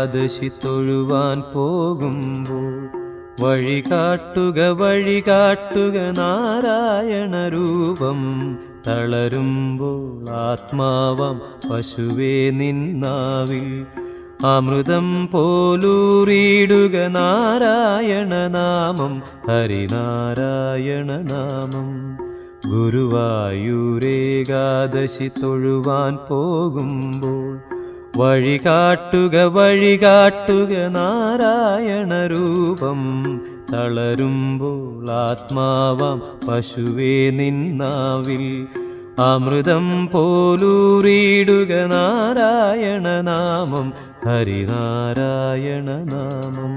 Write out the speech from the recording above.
ഏകാദശി തൊഴുവാൻ പോകുമ്പോൾ വഴികാട്ടുക നാരായണ രൂപം. തളരുമ്പോൾ ആത്മാവാം പശുവേ നിന്നാവിൽ അമൃതം പോലൂറിയിടുക നാരായണ നാമം, ഹരിനാരായണ നാമം. ഗുരുവായൂരേകാദശി തൊഴുവാൻ പോകുമ്പോൾ വഴികാട്ടുക നാരായണ രൂപം. തളരുമ്പോൾ ആത്മാവാം പശുവേ നിന്നാവിൽ അമൃതം പോലൂറിയിടുക നാരായണ നാമം, ഹരിനാരായണ നാമം.